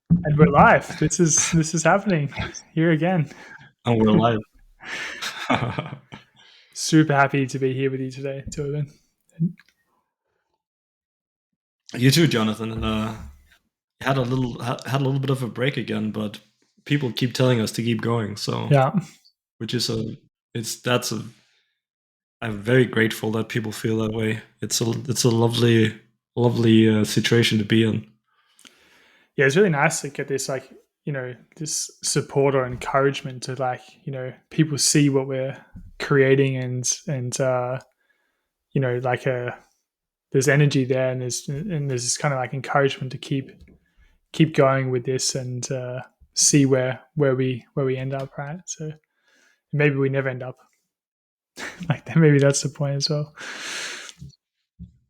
And we're live. This is happening here again. And we're live. Super happy to be here with you today, Torben. You too, Jonathan. And had a little bit of a break again, but people keep telling us to keep going. So, Yeah, which is a it's that's a I'm very grateful that people feel that way. It's a lovely situation to be in. yeah. It's really nice to get this this support or encouragement to people see what we're creating and there's energy there and there's this kind of like encouragement to keep going with this and see where we end up, right? So maybe we never end up like maybe that's the point as well.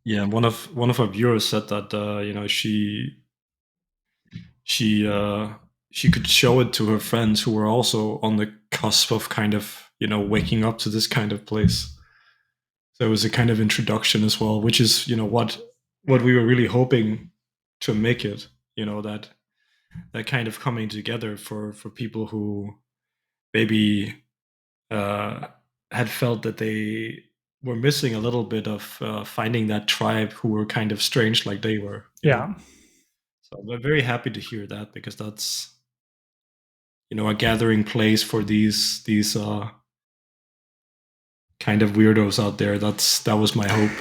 Yeah, one of our viewers said that she she could show it to her friends who were also on the cusp of kind of waking up to this kind of place. So it was a kind of introduction as well, which is what we were really hoping to make it. That kind of coming together for people who maybe uh, had felt that they were missing a little bit of finding that tribe who were kind of strange like they were. Yeah. So we're very happy to hear that because that's a gathering place for these kind of weirdos out there. That was my hope.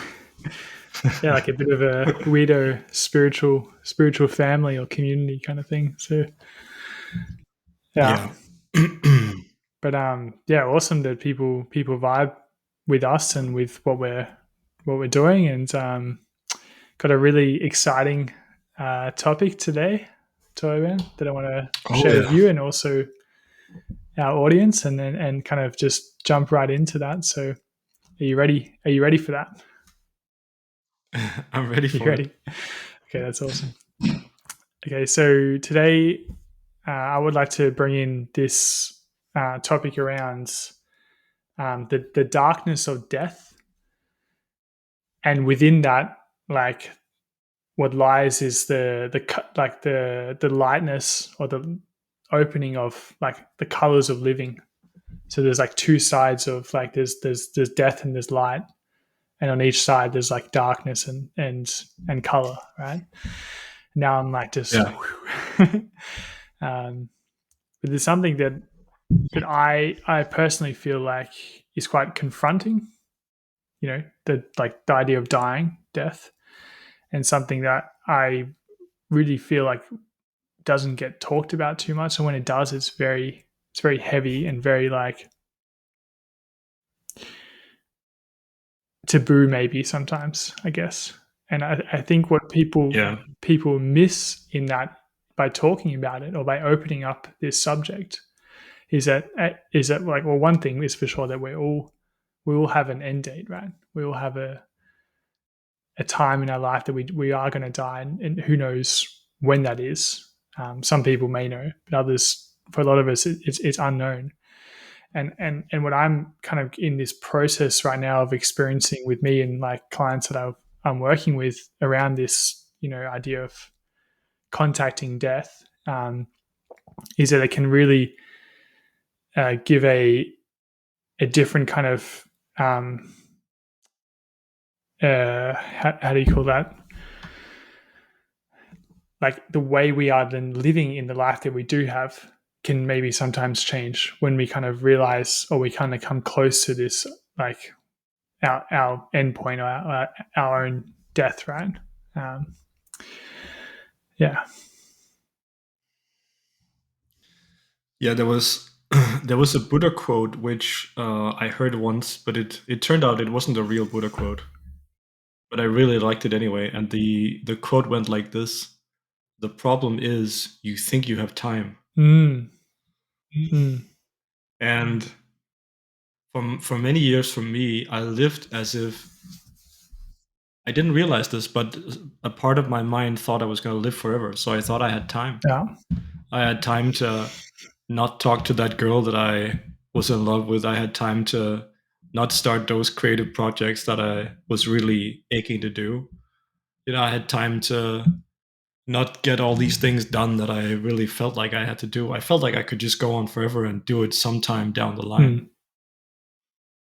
Yeah, like a bit of a weirdo spiritual family or community kind of thing. So yeah, Yeah. but yeah, awesome that people vibe with us and with what we're doing, and got a really exciting topic today, Toyman, that I want to Oh share with yeah. you and also our audience, and kind of just jump right into that. So, are you ready? Are you ready for that? I'm ready You for it. ready? Okay, that's awesome. Okay, so today I would like to bring in this topic around the darkness of death, and within that, like what lies is the lightness or the opening of like the colors of living. So there's like two sides of like there's death and there's light, and on each side there's like darkness and color, right? Now I'm like just, Yeah. um, but there's something that I personally feel like is quite confronting. The idea of dying, death, and something that I really feel like doesn't get talked about too much. And when it does, it's very heavy and very like taboo, maybe sometimes, I guess. And I think what people Yeah. people miss in that by talking about it or by opening up this subject is that like, well, one thing is for sure that we all have an end date, right? We all have a time in our life that we are going to die, and who knows when that is. Some people may know, but others, for a lot of us, it's unknown. And what I'm kind of in this process right now of experiencing with me and like clients that I'm working with around this, idea of contacting death, is that it can really give a different kind of how do you call that, like the way we are then living in the life that we do have can maybe sometimes change when we kind of realize or we kind of come close to this, like our end point or our own death, right? um, yeah. Yeah, there was there was a Buddha quote which I heard once, but it turned out it wasn't a real Buddha quote. But I really liked it anyway, and the quote went like this: "The problem is you think you have time." mm, mm, And for many years for me, I lived as if I didn't realize this, but a part of my mind thought I was going to live forever. So I thought I had time. yeah. I had time to not talk to that girl that I was in love with. I had time to not start those creative projects that I was really aching to do. I had time to not get all these things done that I really felt like I had to do. I felt like I could just go on forever and do it sometime down the line. Mm.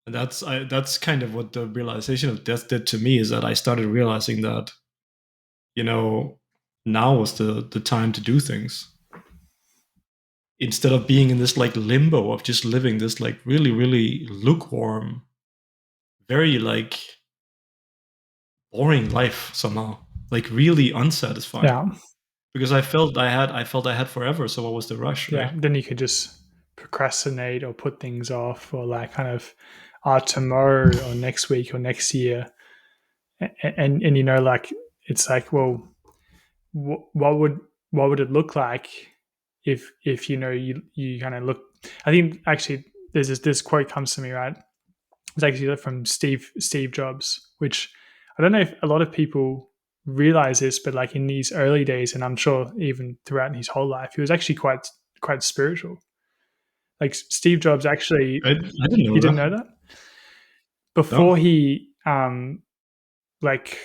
And that's kind of what the realization of death did to me, is that I started realizing that, you know, now was the time to do things, instead of being in this like limbo of just living this like really really lukewarm, very like boring life somehow, like really unsatisfying. Yeah. Because I felt I had forever, so what was the rush, Yeah. right? Then you could just procrastinate or put things off or like kind of tomorrow or next week or next year. And you know, like it's like, well, what would it look like if you know you kind of look. I think actually there's this quote comes to me, right? It's actually from Steve Jobs, which I don't know if a lot of people realize this, but like in these early days, and I'm sure even throughout his whole life, he was actually quite spiritual. Like Steve Jobs actually, I didn't you know didn't that. know that No. before he like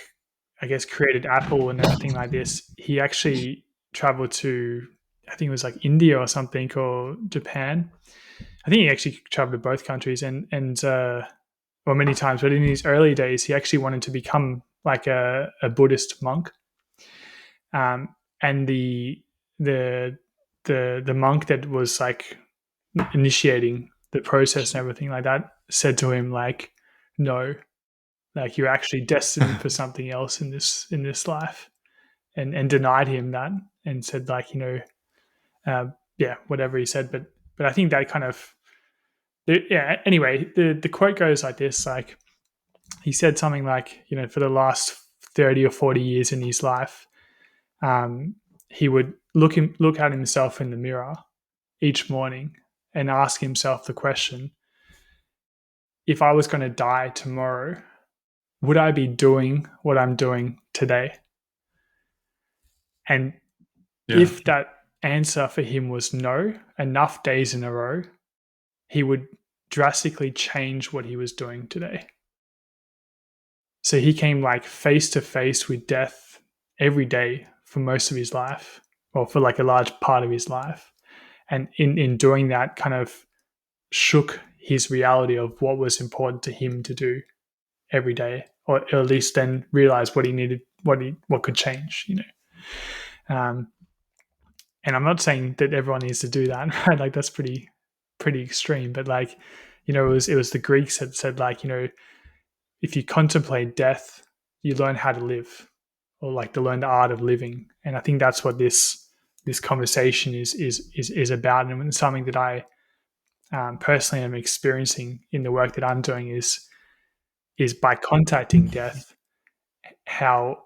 I guess created Apple and everything like this. He actually traveled to, I think it was like India or something, or Japan. I think he actually traveled to both countries and well, many times. But in his early days, he actually wanted to become like a Buddhist monk. And the the monk that was like initiating the process and everything like that said to him like, no, like you're actually destined for something else in this life, and denied him that and said like, you know, yeah, whatever he said. But I think that kind of, yeah. Anyway, the quote goes like this: like he said something like, you know, for the last 30 or 40 years in his life, um, he would look at himself in the mirror each morning and ask himself the question: if I was going to die tomorrow, would I be doing what I'm doing today? And Yeah. if that answer for him was no, enough days in a row, he would drastically change what he was doing today. So he came like face to face with death every day for most of his life, or for like a large part of his life. And in doing that, kind of shook his reality of what was important to him to do every day, or at least then realize what he needed, what could change, you know. And I'm not saying that everyone needs to do that, right? Like that's pretty extreme, but like, you know, it was the Greeks that said like, you know, if you contemplate death, you learn how to live, or like to learn the art of living. And I think that's what this conversation is about, and it's something that I personally am experiencing in the work that I'm doing is by contacting death, how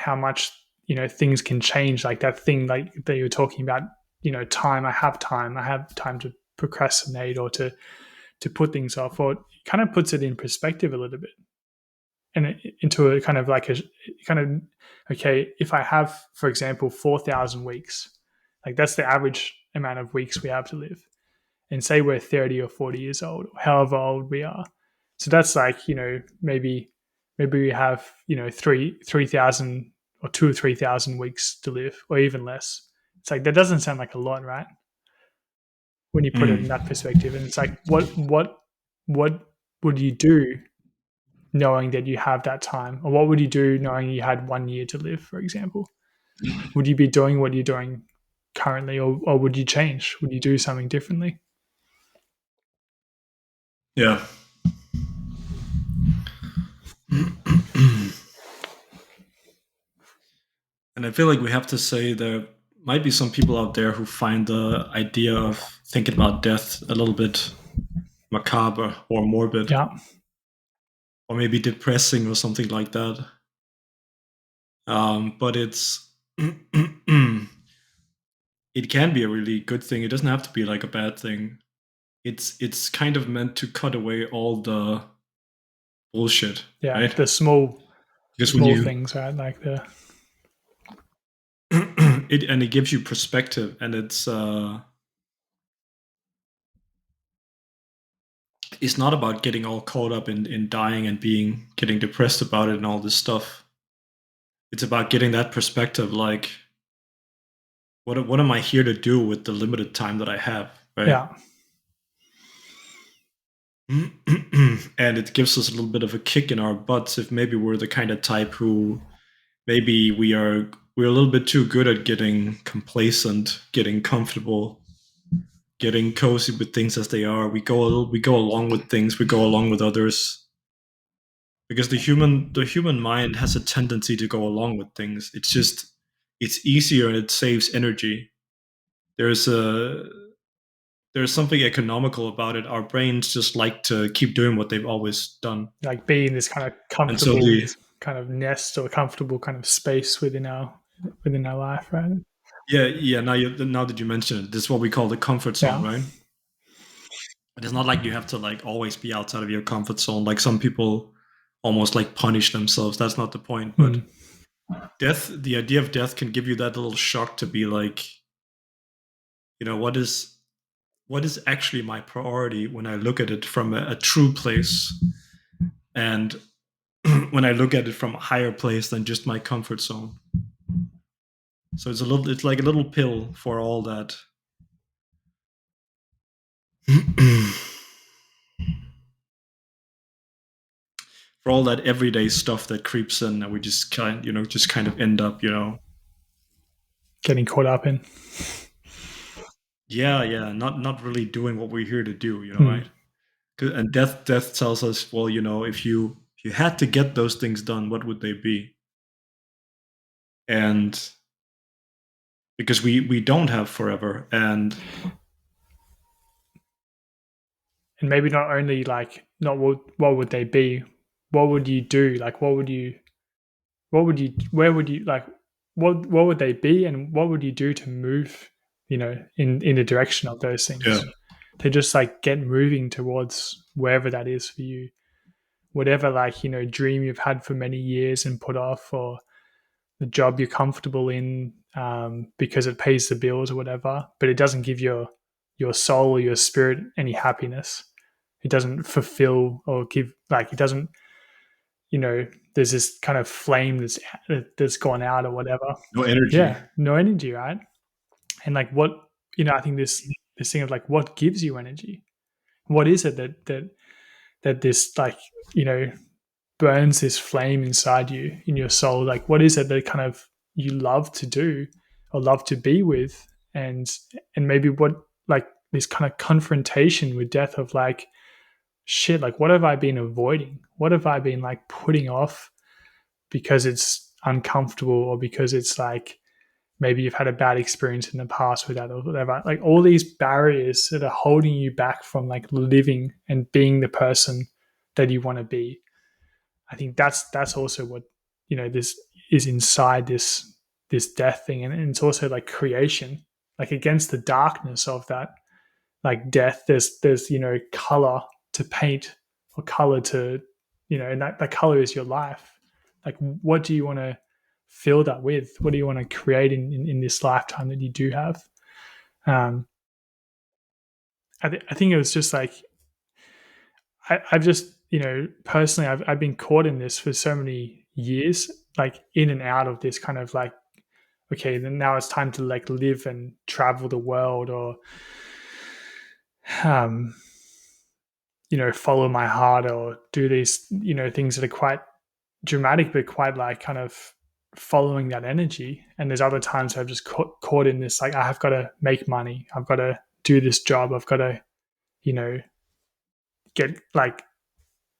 much, you know, things can change, like that thing like that you were talking about, you know, time. I have time to procrastinate or to put things off, or it kind of puts it in perspective a little bit, and into a kind of like a kind of, okay, if I have, for example, 4,000 weeks, like that's the average amount of weeks we have to live, and say we're 30 or 40 years old, or however old we are. So that's like, you know, maybe we have, you know, 3,000 or 2 or 3,000 weeks to live, or even less. It's like that doesn't sound like a lot, right? When you put it in that Mm. perspective, and it's like, what would you do knowing that you have that time, or what would you do knowing you had 1 year to live, for example? Would you be doing what you're doing currently, or would you change? Would you do something differently? Yeah. And I feel like we have to say there might be some people out there who find the idea of thinking about death a little bit macabre or morbid, Yeah, or maybe depressing or something like that. But it can be a really good thing. It doesn't have to be like a bad thing. It's kind of meant to cut away all the bullshit, yeah, right? the Because when small you things, right? Like the it gives you perspective, and it's not about getting all caught up in dying and getting depressed about it and all this stuff. It's about getting that perspective, like, what am I here to do with the limited time that I have, right? Yeah. And it gives us a little bit of a kick in our butts if maybe we're the kind of type who maybe we're a little bit too good at getting complacent, getting comfortable, getting cozy with things as they are. We go along with things, we go along with others, because the human mind has a tendency to go along with things. It's just it's easier and it saves energy. There's a there's something economical about it. Our brains just like to keep doing what they've always done. Like be in this kind of And so comfortable the kind of nest or comfortable kind of space within our life, right? yeah, now that you mention it, this is what we call the comfort zone, Yeah. right? But it's not like you have to like always be outside of your comfort zone. Like some people almost like punish themselves. That's not the point. But Mm. death, the idea of death can give you that little shock to be like, you know, what is actually my priority when I look at it from a true place, and when I look at it from a higher place than just my comfort zone. So it's like a little pill for all that. For all that everyday stuff that creeps in, and we just just kind of end up, Getting caught up in. yeah, not really doing what we're here to do, Mm. right? And death tells us, well, if you had to get those things done, what would they be? And because we don't have forever, and And maybe not only like not what would they be, what would you do? Like where would you like what would they be and what would you do to move, in the direction of those yeah, things? To just like get moving towards wherever that is for you. Whatever like, dream you've had for many years and put off, or the job you're comfortable in, because it pays the bills or whatever, but it doesn't give your soul or your spirit any happiness. It doesn't fulfill or give, like it doesn't, there's this kind of flame that's gone out or whatever. no energy. Yeah, no energy, right? And like what, I think this thing of like what gives you energy? What is it that this like, you know burns this flame inside you in your soul? Like what is it that kind of you love to do or love to be with? And maybe what, like this kind of confrontation with death of like, shit, like what have I been avoiding? What have I been like putting off because it's uncomfortable, or because it's like maybe you've had a bad experience in the past with that or whatever? Like all these barriers that are holding you back from like living and being the person that you want to be. I think that's also what, this is inside this death thing, and it's also like creation, like against the darkness of that, like death. There's color to paint, or color to, and that color is your life. Like what do you want to fill that with? What do you want to create in this lifetime that you do have? Um, I think it was just like I've just, personally, I've been caught in this for so many years, like in and out of this kind of like, okay, then now it's time to like live and travel the world, or, um, follow my heart, or do these, things that are quite dramatic, but quite like kind of following that energy. And there's other times I've just caught in this, like, I have got to make money. I've got to do this job. I've got to, you know, get like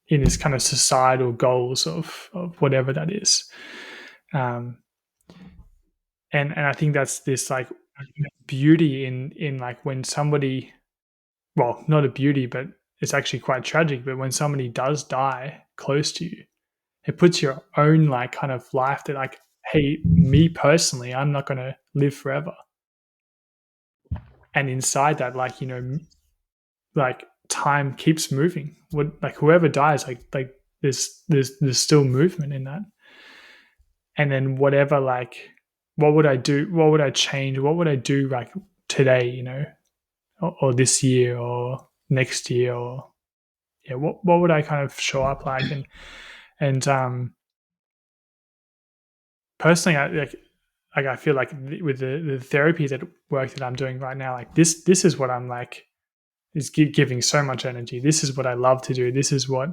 in this kind of societal goals of whatever that is. Um, and I think that's this like beauty in like when somebody, well, not a beauty, but it's actually quite tragic. But when somebody does die close to you, it puts your own like kind of life that like, hey, me personally, I'm not going to live forever. And inside that, like, like time keeps moving. What, like whoever dies, like there's still movement in that. And then whatever, like, what would I do? What would I change? What would I do like today, or this year or next year, or yeah, what would I kind of show up like? And personally, like I feel like with the therapy that work that I'm doing right now, like this is what I'm like is giving so much energy. This is what I love to do. This is what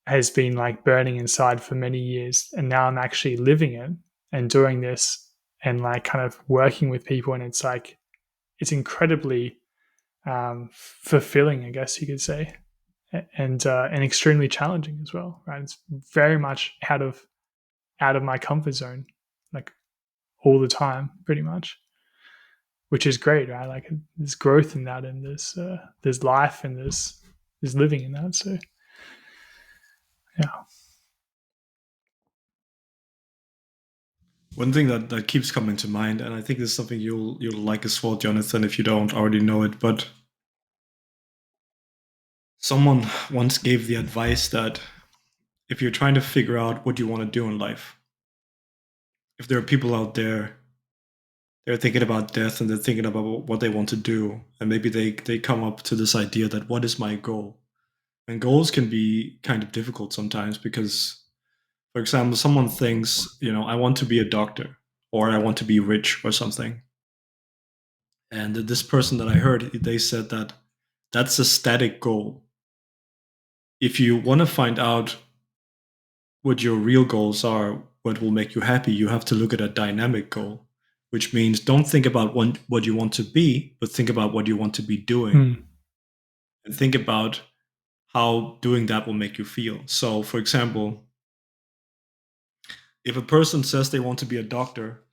has been like burning inside for many years, and now I'm actually living it and doing this and like kind of working with people, and it's like it's incredibly fulfilling, I guess you could say, and extremely challenging as well. Right, it's very much out of my comfort zone, like all the time, pretty much, which is great, right? Like there's growth in that, and there's life, and there's living in that. So yeah, One thing that keeps coming to mind, and I think this is something you'll like as well, Jonathan, if you don't already know it, but someone once gave the advice that if you're trying to figure out what you want to do in life, if there are people out there, they're thinking about death and they're thinking about what they want to do, and maybe they come up to this idea that what is my goal? And goals can be kind of difficult sometimes because, for example, someone thinks, I want to be a doctor or I want to be rich or something. And this person that I heard, they said that that's a static goal. If you want to find out what your real goals are, what will make you happy, you have to look at a dynamic goal, which means don't think about what you want to be, but think about what you want to be doing. mm. And think about how doing that will make you feel. So, for example, if a person says they want to be a doctor,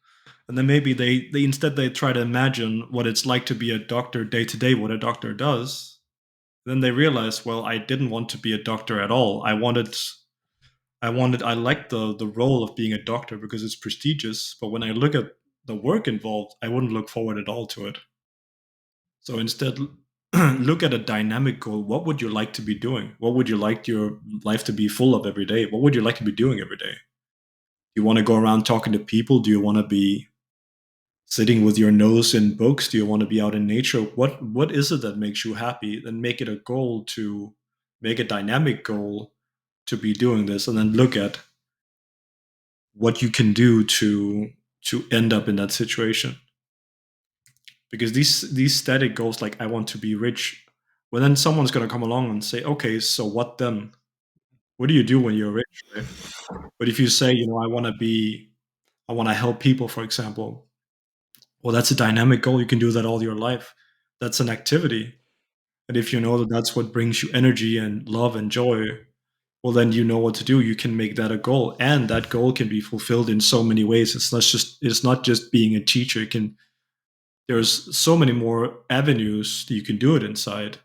and then maybe they instead they try to imagine what it's like to be a doctor day to day, what a doctor does, then they realize, well, I didn't want to be a doctor at all. I liked the role of being a doctor because it's prestigious, but when I look at the work involved, I wouldn't look forward at all to it. So instead, look at a dynamic goal. What would you like to be doing? What would you like your life to be full of every day? What would you like to be doing every day? Do you want to go around talking to people? Do you want to be sitting with your nose in books? Do you want to be out in nature? What is it that makes you happy? Then make it a goal to make a dynamic goal to be doing this, and then look at what you can do to end up in that situation. Because these static goals, like I want to be rich, well, then someone's going to come along and say, okay, so what then? What do you do when you're rich, right? But if you say, I want to help people, for example, well, that's a dynamic goal. You can do that all your life. That's an activity. And if you know that that's what brings you energy and love and joy, well, then you know what to do. You can make that a goal, and that goal can be fulfilled in so many ways. It's not just being a teacher. There's so many more avenues that you can do it inside,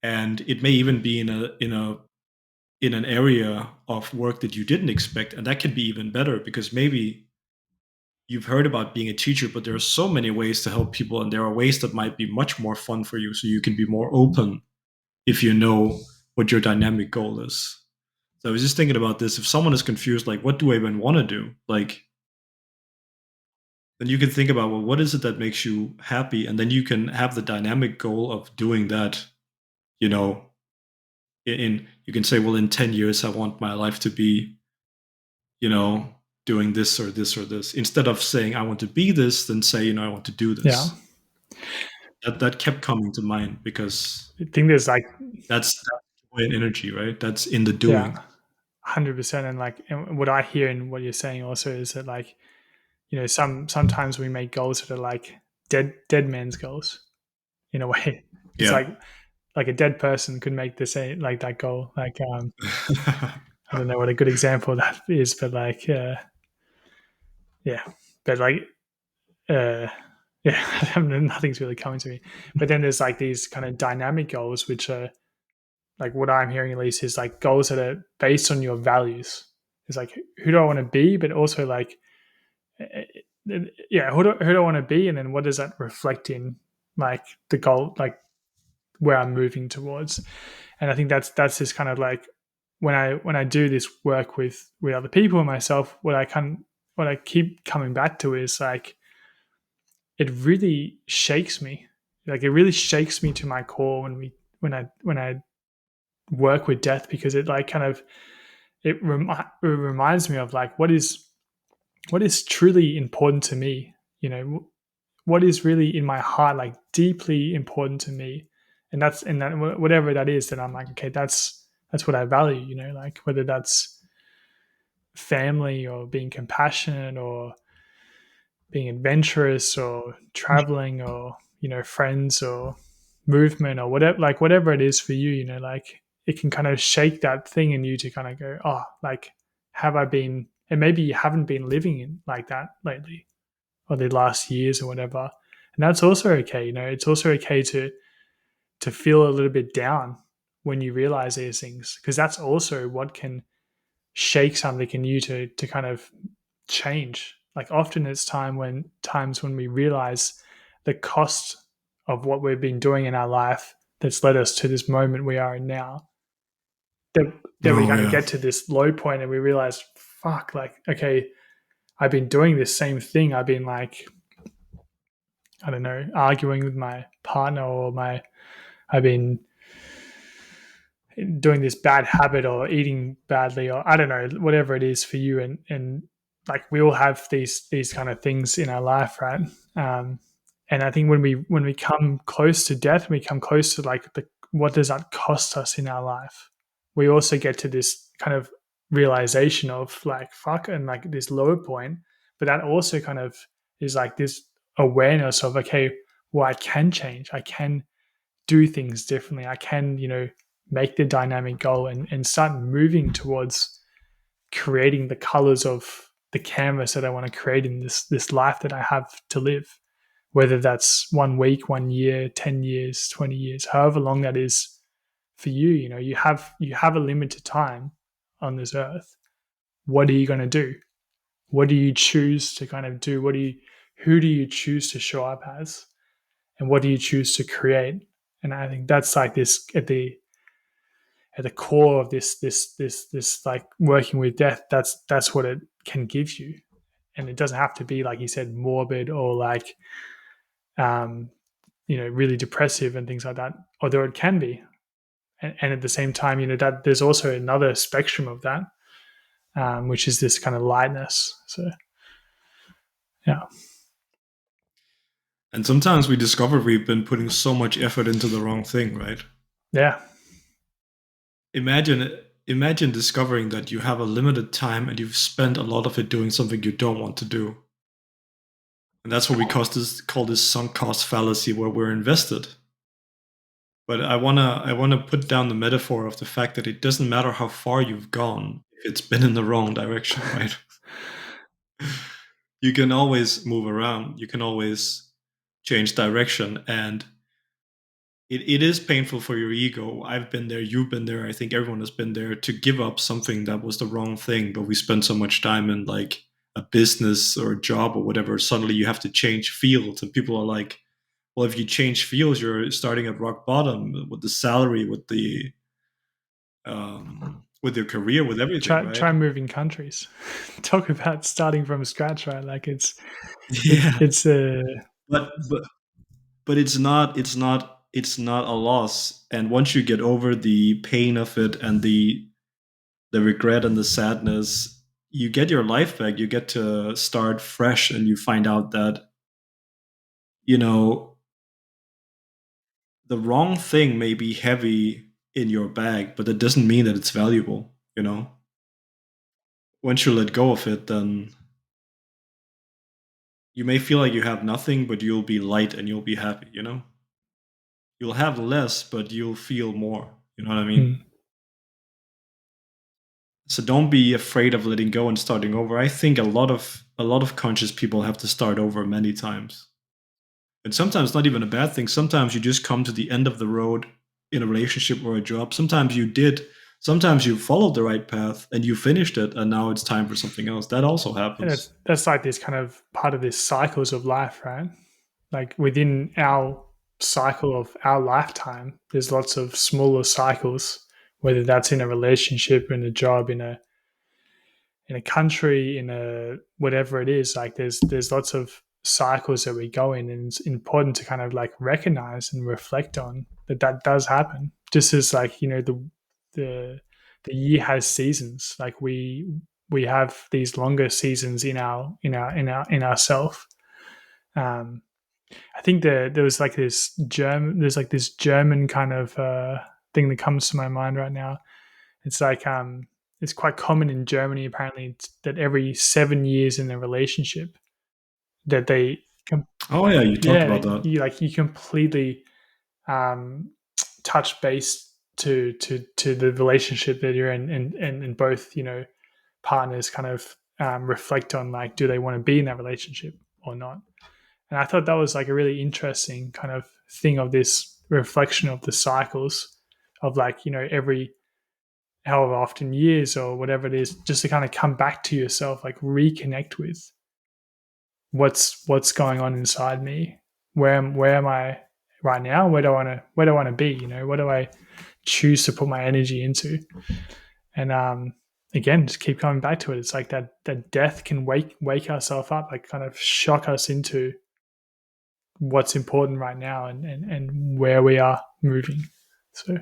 and it may even be in an area of work that you didn't expect, and that can be even better because maybe you've heard about being a teacher, but there are so many ways to help people, and there are ways that might be much more fun for you, so you can be more open if you know what your dynamic goal is. So I was just thinking about this. If someone is confused, like, what do I even want to do? Like, then you can think about, well, what is it that makes you happy? And then you can have the dynamic goal of doing that, you know, you can say, well, in 10 years, I want my life to be, you know, doing this or this or this. Instead of saying, I want to be this, then say, I want to do Yeah, this. That kept coming to mind because I think there's like that's joy and energy, right? That's in the yeah, doing. 100%. And like and what I hear in what you're saying also is that like sometimes we make goals that are like dead man's goals in a way. It's Yeah. like a dead person could make the same like that goal. Like I don't know what a good example of that is, but like yeah, but like uh, yeah, nothing's really coming to me. But then there's like these kind of dynamic goals, which are like what I'm hearing at least is like goals that are based on your values. It's like who do I want to be, but also like yeah, who do I want to be, and then what does that reflect in like the goal, like where I'm moving towards. And I think that's just kind of like when I do this work with other people and myself, what I keep coming back to is like it really shakes me. Like it really shakes me to my core when I work with death because it like kind of it reminds me of like what is what is truly important to me, you know, what is really in my heart, like deeply important to me. And that whatever that is, then I'm like, okay, that's what I value, you know, like whether that's family or being compassionate or being adventurous or traveling or, you know, friends or movement or whatever, like whatever it is for you, you know, like it can kind of shake that thing in you to kind of go, oh, like, have I been, and maybe you haven't been living in like that lately or the last years or whatever. And that's also okay. You know, it's also okay to feel a little bit down when you realize these things, because that's also what can shake something in you to kind of change. Like often it's times when we realize the cost of what we've been doing in our life that's led us to this moment we are in now. That that we Oh kind of yeah. get to this low point and we realize, fuck, like, okay, I've been doing this same thing. I've been like, I don't know, arguing with my partner or I've been doing this bad habit or eating badly or I don't know, whatever it is for you. And like we all have these kind of things in our life, right? Um, and I think when we come close to death, we come close to like the what does that cost us in our life? We also get to this kind of realization of like fuck and like this low point, but that also kind of is like this awareness of okay, well I can change, I can do things differently. I can, you know, make the dynamic goal and start moving towards creating the colors of the canvas that I want to create in this life that I have to live. Whether that's 1 week, 1 year, 10 years, 20 years, however long that is for you, you know, you have a limited time on this earth. What are you going to do? What do you choose to kind of do? Who do you choose to show up as? And what do you choose to create? And I think that's like this at the core of this like working with death. That's what it can give you, and it doesn't have to be like you said morbid or like um, you know really depressive and things like that. Although it can be, and at the same time, you know that there's also another spectrum of that, which is this kind of lightness. So yeah, And sometimes we discover we've been putting so much effort into the wrong thing, right? yeah, Imagine discovering that you have a limited time and you've spent a lot of it doing something you don't want to do. And that's what we call this sunk cost fallacy, where we're invested. But I wanna put down the metaphor of the fact that it doesn't matter how far you've gone if it's been in the wrong direction, right? You can always move around. You can always change direction, and it is painful for your ego. I've been there, you've been there, I think everyone has been there, to give up something that was the wrong thing, but we spend so much time in like a business or a job or whatever, suddenly you have to change fields, and people are like, well, if you change fields, you're starting at rock bottom with the salary, with your career, with everything, right? try moving countries. Talk about starting from scratch, right? Like Yeah, it's a but but but it's not a loss, and once you get over the pain of it and the regret and the sadness, you get your life back. You get to start fresh, and you find out that, you know, the wrong thing may be heavy in your bag, but that doesn't mean that it's valuable, you know? Once you let go of it, then you may feel like you have nothing, but you'll be light and you'll be happy, you know? You'll have less, but you'll feel more. You know what I mean? mm, So don't be afraid of letting go and starting over. I think a lot of conscious people have to start over many times. And sometimes not even a bad thing. Sometimes you just come to the end of the road in a relationship or a job. Sometimes you did. Sometimes you followed the right path and you finished it, and now it's time for something else. That also and happens. that's like this kind of part of this cycles of life, right? Like within our cycle of our lifetime, there's lots of smaller cycles, whether that's in a relationship, in a job, in a country, in a whatever it is. Like there's lots of cycles that we go in, and it's important to kind of like recognize and reflect on that does happen. Just as like you know the the year has seasons. Like we have these longer seasons in ourself. Um, I think there was like this German kind of thing that comes to my mind right now. It's like it's quite common in Germany apparently that every 7 years in a relationship that they Oh yeah, you talked yeah about that. you completely um, touch base to the relationship that you're in, and both partners kind of reflect on like, do they want to be in that relationship or not. And I thought that was like a really interesting kind of thing of this reflection of the cycles of like, every however often years or whatever it is, just to kind of come back to yourself, like reconnect with what's going on inside me. Where am I right now? Where do I want to be? What do I choose to put my energy into? And again, just keep coming back to it. It's like that death can wake ourselves up, like kind of shock us into what's important right now, and where we are moving. So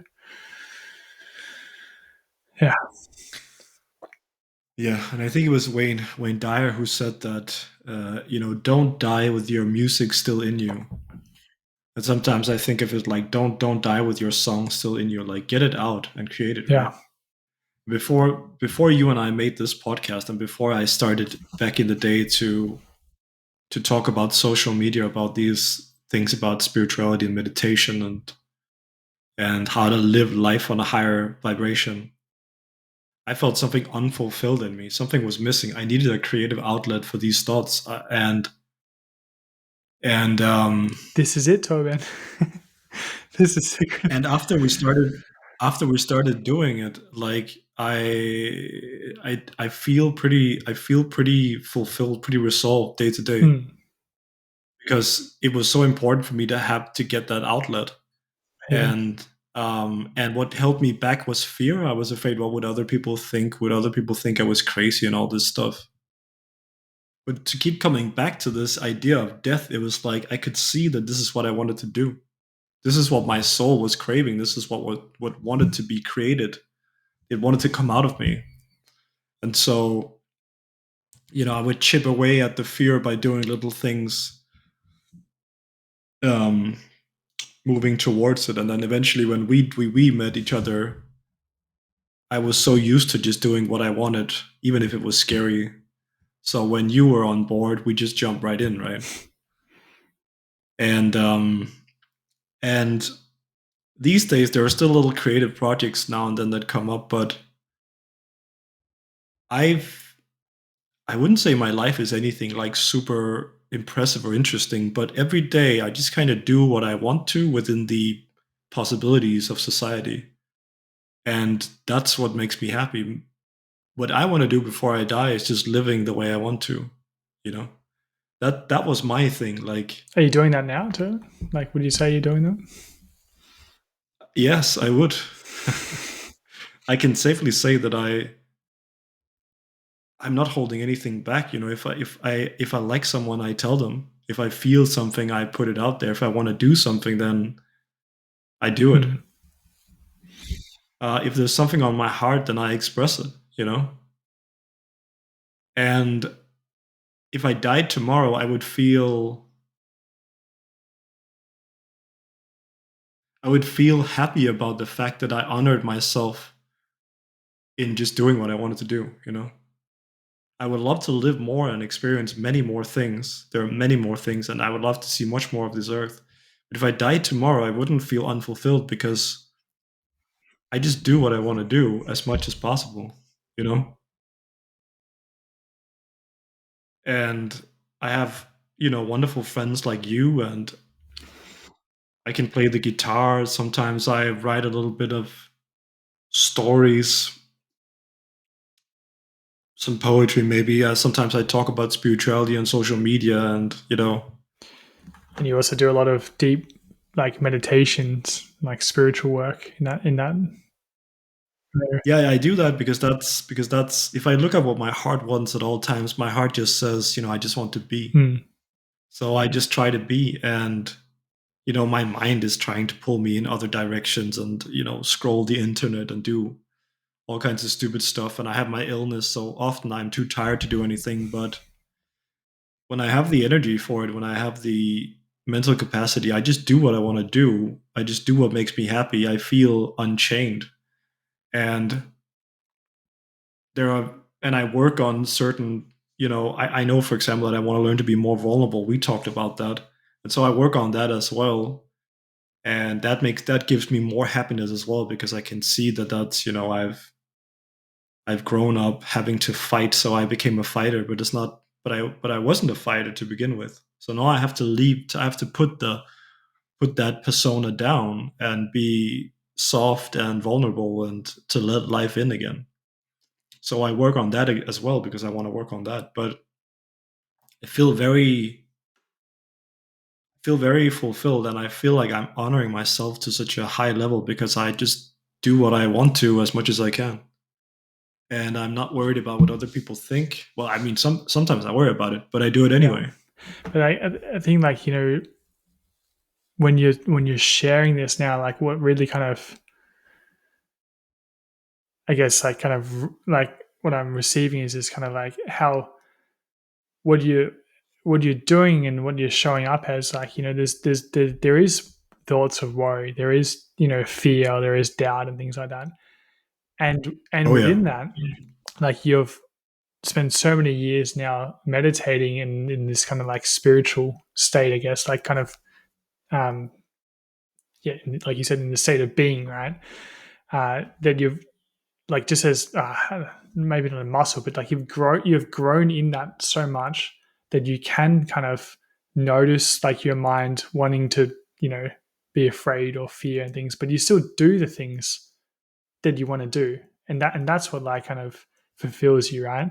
yeah. Yeah, and I think it was Wayne Dyer who said that don't die with your music still in you. And sometimes I think of it like don't die with your song still in you. Like get it out and create it, Yeah. right? Before you and I made this podcast, and before I started back in the day to talk about social media, about these things about spirituality and meditation and how to live life on a higher vibration, I felt something unfulfilled in me. Something was missing. I needed a creative outlet for these thoughts, and This is it, Tobin. This is secret. and after we started doing it, like I feel pretty fulfilled, pretty resolved day to day, Hmm. because it was so important for me to have to get that outlet. Yeah. And what held me back was fear. I was afraid, what would other people think? Would other people think I was crazy and all this stuff? But to keep coming back to this idea of death, it was like I could see that this is what I wanted to do. This is what my soul was craving. This is what wanted to be created. It wanted to come out of me. And so, I would chip away at the fear by doing little things, um, moving towards it. And then eventually, when we met each other, I was so used to just doing what I wanted, even if it was scary. So when you were on board, we just jumped right in, right? And and these days there are still little creative projects now and then that come up, but I've I wouldn't say my life is anything like super impressive or interesting, but every day I just kind of do what I want to within the possibilities of society. And that's what makes me happy. What I want to do before I die is just living the way I want to, you know. That was my thing. Like, Are you doing that now too? Like, would you say you're doing that? yes, I would. I can safely say that I'm not holding anything back. If I like someone, I tell them. If I feel something, I put it out there. If I want to do something, then I do it. Hmm. If there's something on my heart, then I express it. And if I died tomorrow, I would feel happy about the fact that I honored myself in just doing what I wanted to do. I would love to live more and experience many more things. There are many more things, and I would love to see much more of this earth. But if I died tomorrow, I wouldn't feel unfulfilled because I just do what I want to do as much as possible, you know? And I have, wonderful friends like you, and I can play the guitar. Sometimes I write a little bit of stories, some poetry maybe. Sometimes I talk about spirituality on social media, and. And you also do a lot of deep, like meditations, like spiritual work in that. Yeah, I do that because that's if I look at what my heart wants at all times, my heart just says, I just want to be. Hmm. So I just try to be, and my mind is trying to pull me in other directions and scroll the internet and do all kinds of stupid stuff, and I have my illness, so often I'm too tired to do anything. But when I have the energy for it, when I have the mental capacity, I just do what I want to do. I just do what makes me happy. I feel unchained. And there are, and I work on certain, I know, for example, that I want to learn to be more vulnerable. We talked about that. And so I work on that as well. And that gives me more happiness as well, because I can see that that's, I've grown up having to fight, so I became a fighter, but it's not, but I wasn't a fighter to begin with. So now I have to leave, I have to put that persona down and be soft and vulnerable and to let life in again. So I work on that as well, because I want to work on that. But I feel very fulfilled, and I feel like I'm honoring myself to such a high level, because I just do what I want to as much as I can. And I'm not worried about what other people think. Well, I mean, sometimes I worry about it, but I do it Yeah, anyway. but I think like when you're sharing this now, like what really kind of, I guess, like kind of like what I'm receiving is this kind of like how what you what you're doing and what you're showing up as, like there is thoughts of worry, there is fear, there is doubt and things like that, and Oh yeah, within that, like you've spent so many years now meditating in this kind of like spiritual state, I guess, like kind of um yeah, like you said, in the state of being, right? That you've like just as maybe not a muscle, but like you've grown in that so much that you can kind of notice like your mind wanting to be afraid or fear and things, but you still do the things that you want to do, and that's what like kind of fulfills you, right?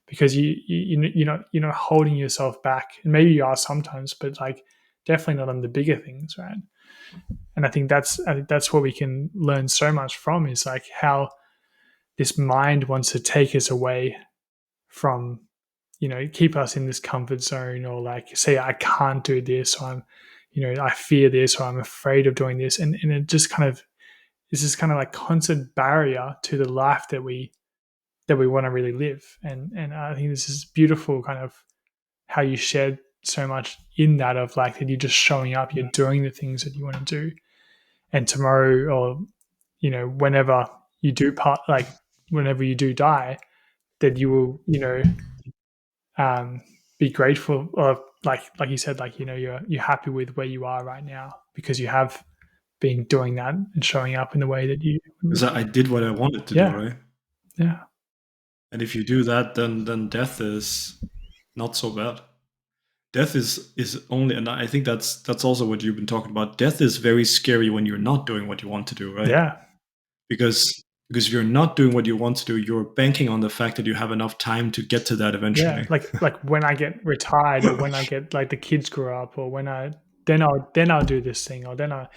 Because you're not holding yourself back, and maybe you are sometimes, but like definitely not on the bigger things, right? And I think that's what we can learn so much from is like how this mind wants to take us away from keep us in this comfort zone, or like say I can't do this, or I fear this, or I'm afraid of doing this, and it just kind of is this kind of like constant barrier to the life that we want to really live. And I think this is beautiful kind of how you shared so much in that of like that you're just showing up, you're doing the things that you want to do, and tomorrow, or whenever you do part, like whenever you do die, that you will um, be grateful, or like you said, like you're happy with where you are right now because you have been doing that and showing up in the way that you. because I did what I wanted to do, Yeah, right? yeah, And if you do that, then death is not so bad. Death is only, and I think that's also what you've been talking about. Death is very scary when you're not doing what you want to do, right? yeah, Because if you're not doing what you want to do, you're banking on the fact that you have enough time to get to that yeah. eventually. Like when I get retired, or when I get like the kids grow up, or when I then I'll do this thing, or then I.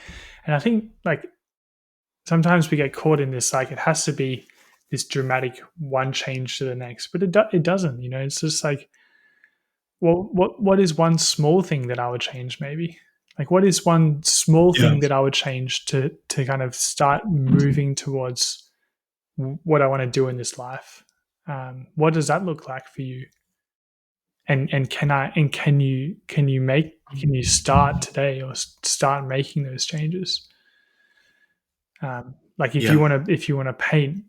And I think like sometimes we get caught in this, like it has to be this dramatic one change to the next, but it doesn't. It's just like, well, what is one small thing that I would change? Maybe like what is one small Yeah, thing that I would change to kind of start moving towards what I want to do in this life? What does that look like for you? And can you start today, or start making those changes? Like yeah, if you want to paint,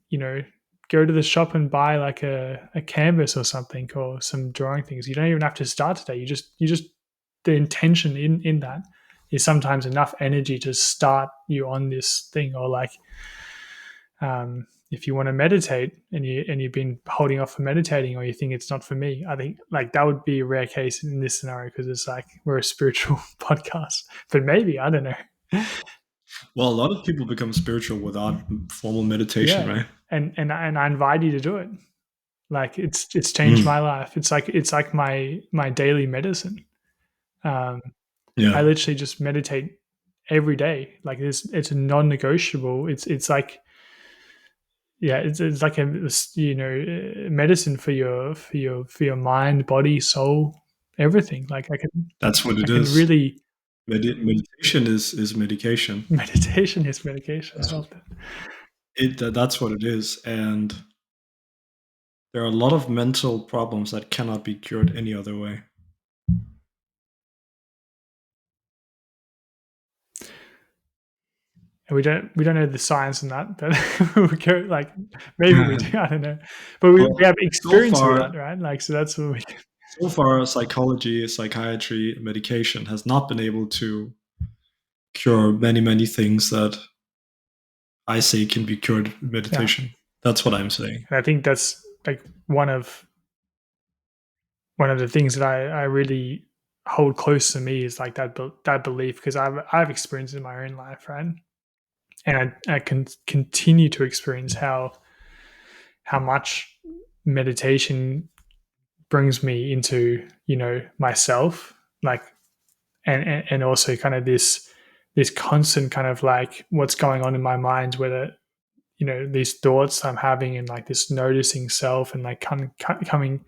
go to the shop and buy like a canvas or something, or some drawing things. You don't even have to start today. You just the intention in that is sometimes enough energy to start you on this thing. Or like if you want to meditate and you've been holding off for meditating, or you think it's not for me, I think like that would be a rare case in this scenario, because it's like we're a spiritual podcast. But maybe, I don't know. well, a lot of people become spiritual without formal meditation, Yeah, right? and I invite you to do it. Like it's changed Mm, my life. It's like my daily medicine. Um, I yeah, literally just meditate every day. Like it's a non-negotiable. It's like, yeah, it's like medicine for your mind, body, soul, everything. Like I can that's what I it can is. really Meditation is medication. meditation is medication. I That's love that. That's what it is, and there are a lot of mental problems that cannot be cured any other way. And we don't know the science on that, but we go like maybe we do. I don't know, but we Well, have so experience with far, that, right? Like so that's what we. so far, psychology, psychiatry, medication has not been able to cure many things that I say can be cured with Yeah, meditation. That's what I'm saying. and I think that's like one of the things that I really hold close to me is like that belief because I've experienced it in my own life, right? And I can continue to experience how much meditation brings me into myself, like and also kind of this constant kind of like what's going on in my mind, whether these thoughts I'm having and like this noticing self and like coming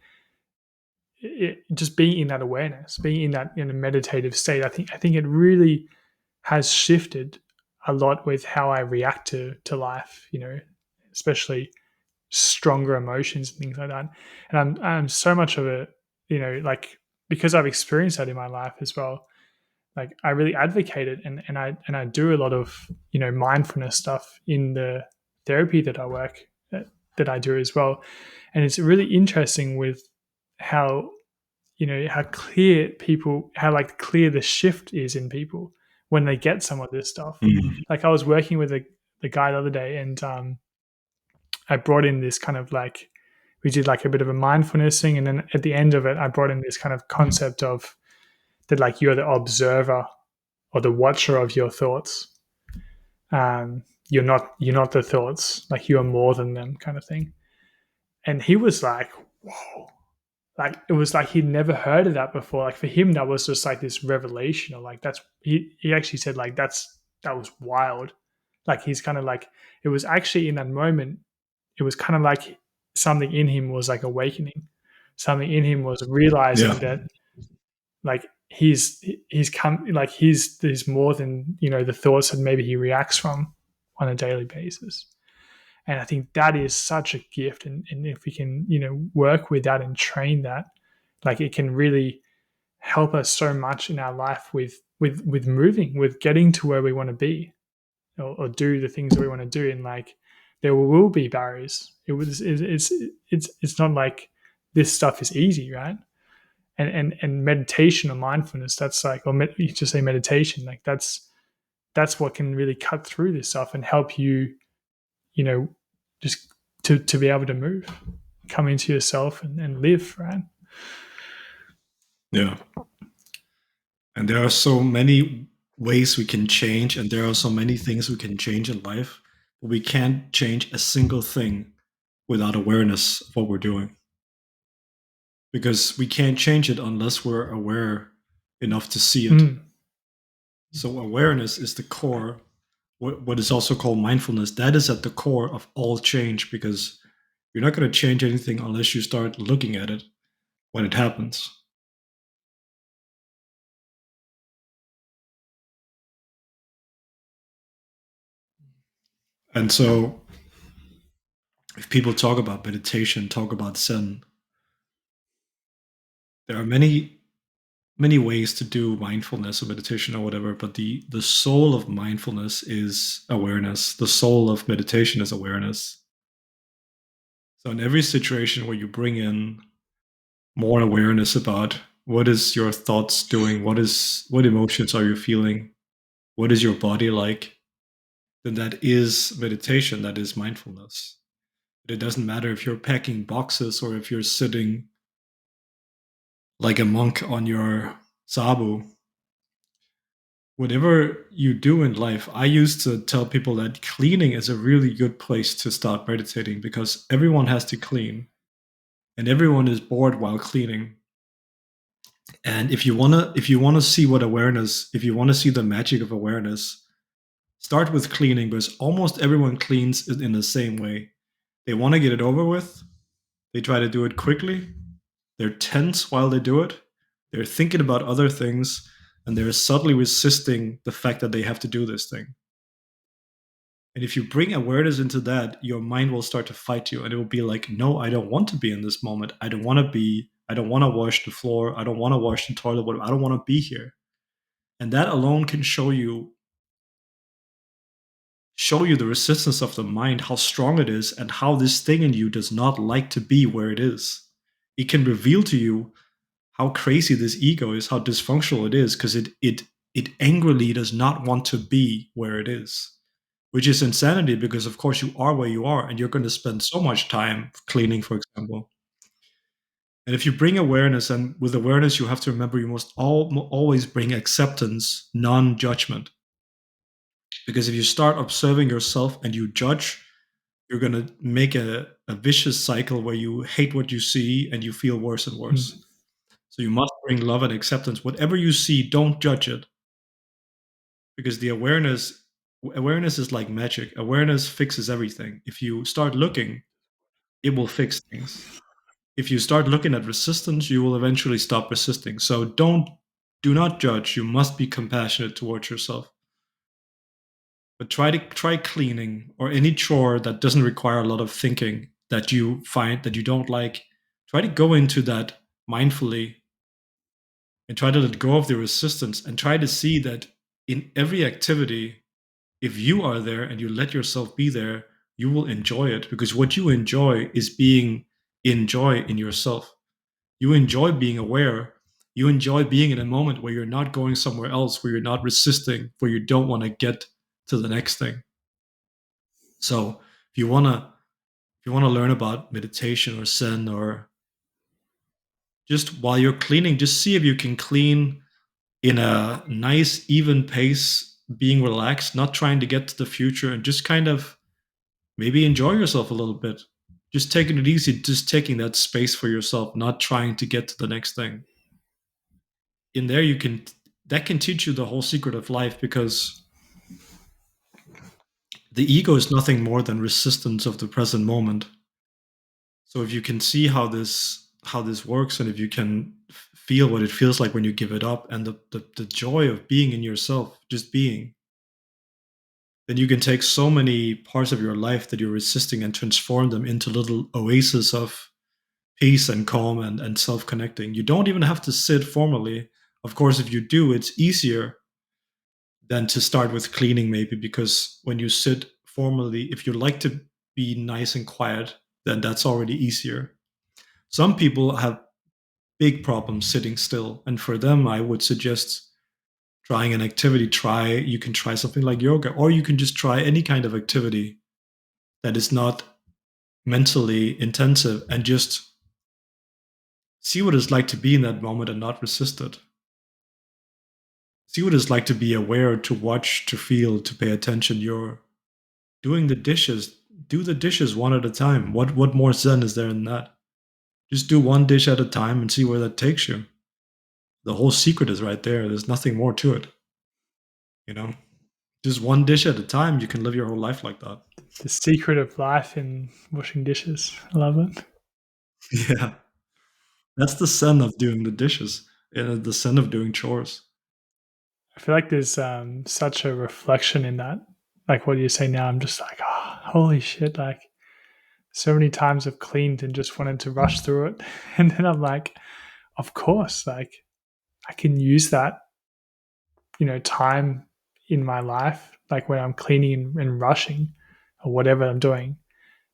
just being in that awareness, being in that in a meditative state. I think it really has shifted a lot with how I react to life. Especially stronger emotions and things like that. And I'm so much of a like because I've experienced that in my life as well. Like I really advocate it, and I do a lot of mindfulness stuff in the therapy that I work that I do as well. And it's really interesting with how how clear people how like clear the shift is in people when they get some of this stuff. Mm. Like I was working with the guy the other day, and I brought in this kind of like we did like a bit of a mindfulness thing, and then at the end of it, I brought in this kind of concept of that like you're the observer or the watcher of your thoughts. You're not the thoughts, like you are more than them, kind of thing. And he was like, "Whoa!" Like it was like he'd never heard of that before. Like for him, that was just like this revelation, or like that's he actually said like that was wild. Like he's kind of like it was actually in that moment it was kind of like something in him was like awakening. Something in him was realizing Yeah, that like he's come like he's more than the thoughts that maybe he reacts from on a daily basis. And I think that is such a gift. And if we can work with that and train that, like it can really help us so much in our life with moving, with getting to where we want to be, or do the things that we want to do. And like there will be barriers. It's not like this stuff is easy, right? And meditation or mindfulness, that's like, or you just say meditation, like that's what can really cut through this stuff and help you, you know, just to be able to move, come into yourself and live, right? yeah. And there are so many ways we can change, and there are so many things we can change in life, but we can't change a single thing without awareness of what we're doing. Because we can't change it unless we're aware enough to see it. Mm. So awareness is the core. What is also called mindfulness, that is at the core of all change, because you're not going to change anything unless you start looking at it when it happens. And so if people talk about meditation, talk about Zen, there are many ways to do mindfulness or meditation or whatever, but the soul of mindfulness is awareness. The soul of meditation is awareness. So in every situation where you bring in more awareness about what is your thoughts doing, what emotions are you feeling, what is your body like, then that is meditation, that is mindfulness. But it doesn't matter if you're packing boxes or if you're sitting like a monk on your sabu. Whatever you do in life, I used to tell people that cleaning is a really good place to start meditating, because everyone has to clean and everyone is bored while cleaning. And if you wanna see what awareness, if you wanna see the magic of awareness, start with cleaning, because almost everyone cleans in the same way. They want to get it over with. They try to do it quickly. They're tense while they do it. They're thinking about other things, and they're subtly resisting the fact that they have to do this thing. And if you bring awareness into that, your mind will start to fight you, and it will be like, no, I don't want to be in this moment. I don't want to be. I don't want to wash the floor. I don't want to wash the toilet. Whatever. I don't want to be here. And that alone can show you the resistance of the mind, how strong it is, and how this thing in you does not like to be where it is. It can reveal to you how crazy this ego is, how dysfunctional it is, because it angrily does not want to be where it is, which is insanity, because of course you are where you are, and you're going to spend so much time cleaning, for example. And if you bring awareness, and with awareness you have to remember, you must always bring acceptance, non-judgment. Because if you start observing yourself and you judge, you're going to make a vicious cycle where you hate what you see and you feel worse and Mm. worse. So you must bring love and acceptance. Whatever you see, don't judge it, because the awareness is like magic. Awareness fixes everything. If you start looking, it will fix things. If you start looking at resistance, you will eventually stop resisting. So do not judge. You must be compassionate towards yourself. But try cleaning or any chore that doesn't require a lot of thinking, that you find that you don't like. Try to go into that mindfully and try to let go of the resistance, and try to see that in every activity, if you are there and you let yourself be there, you will enjoy it, because what you enjoy is being in joy in yourself. You enjoy being aware. You enjoy being in a moment where you're not going somewhere else, where you're not resisting, where you don't want to get to the next thing. So if you want to learn about meditation or Zen, or just while you're cleaning, just see if you can clean in a nice, even pace, being relaxed, not trying to get to the future, and just kind of maybe enjoy yourself a little bit. Just taking it easy, just taking that space for yourself, not trying to get to the next thing. In there, that can teach you the whole secret of life, because the ego is nothing more than resistance of the present moment. So if you can see how this works, and if you can feel what it feels like when you give it up, and the joy of being in yourself, just being, then you can take so many parts of your life that you're resisting and transform them into little oases of peace and calm and self-connecting. You don't even have to sit formally. Of course, if you do, it's easier than to start with cleaning, maybe, because when you sit formally, if you like to be nice and quiet, then that's already easier. Some people have big problems sitting still, and for them, I would suggest trying an activity. You can try something like yoga, or you can just try any kind of activity that is not mentally intensive, and just see what it's like to be in that moment and not resist it. See what it's like to be aware, to watch, to feel, to pay attention. You're doing the dishes. Do the dishes one at a time. What more zen is there in that? Just do one dish at a time and see where that takes you. The whole secret is right there. There's nothing more to it. You know, just one dish at a time. You can live your whole life like that. The secret of life in washing dishes. I love it. Yeah, that's the zen of doing the dishes, and the zen of doing chores. I feel like there's such a reflection in that. Like what you say now, I'm just like, oh, holy shit! Like so many times I've cleaned and just wanted to rush through it, and then I'm like, of course, like I can use that, time in my life, like when I'm cleaning and rushing or whatever I'm doing,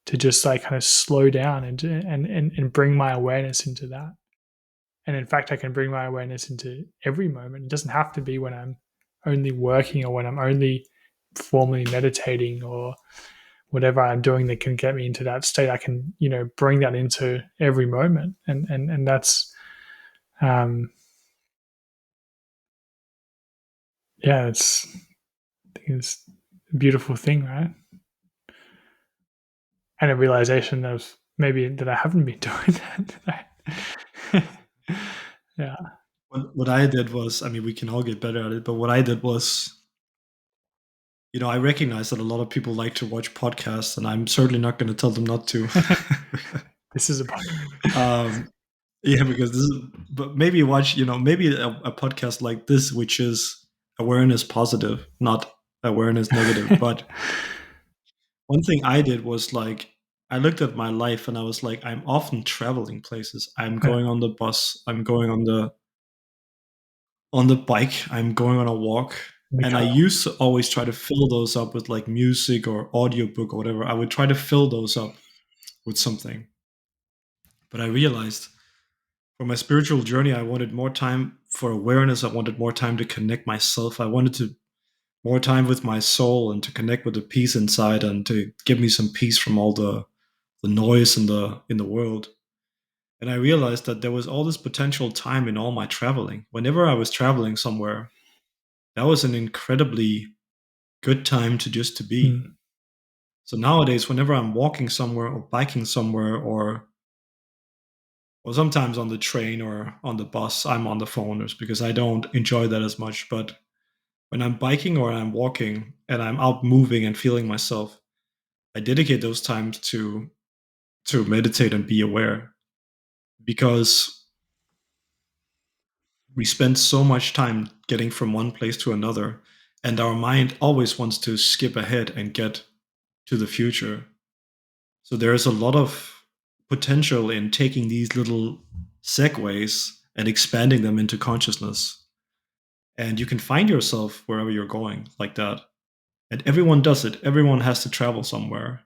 to just like kind of slow down and bring my awareness into that. And in fact, I can bring my awareness into every moment. It doesn't have to be when I'm only working or when I'm only formally meditating or whatever I'm doing that can get me into that state. I can, bring that into every moment. And that's, um, yeah, I think it's a beautiful thing, right? And a realization of maybe that I haven't been doing that. Yeah. What I did was, I mean, we can all get better at it, but what I did was, I recognize that a lot of people like to watch podcasts, and I'm certainly not going to tell them not to. This is a um, yeah, because but maybe watch, maybe a podcast like this, which is awareness positive, not awareness negative. But one thing I did was like I looked at my life and I was like, I'm often traveling places. I'm Yeah. going on the bus. I'm going on the bike. I'm going on a walk. In the And I car. used to always try to fill those up with like music or audiobook or whatever. I would try to fill those up with something. But I realized for my spiritual journey, I wanted more time for awareness. I wanted more time to connect myself. I wanted to more time with my soul and to connect with the peace inside and to give me some peace from all the noise in the world. And I realized that there was all this potential time in all my traveling. Whenever I was traveling somewhere, that was an incredibly good time to just to be. Mm. So nowadays, whenever I'm walking somewhere or biking somewhere or sometimes on the train or on the bus, I'm on the phone just because I don't enjoy that as much. But when I'm biking or I'm walking and I'm out moving and feeling myself, I dedicate those times to meditate and be aware because we spend so much time getting from one place to another and our mind always wants to skip ahead and get to the future. So there's a lot of potential in taking these little segues and expanding them into consciousness. And you can find yourself wherever you're going like that. And everyone does it. Everyone has to travel somewhere.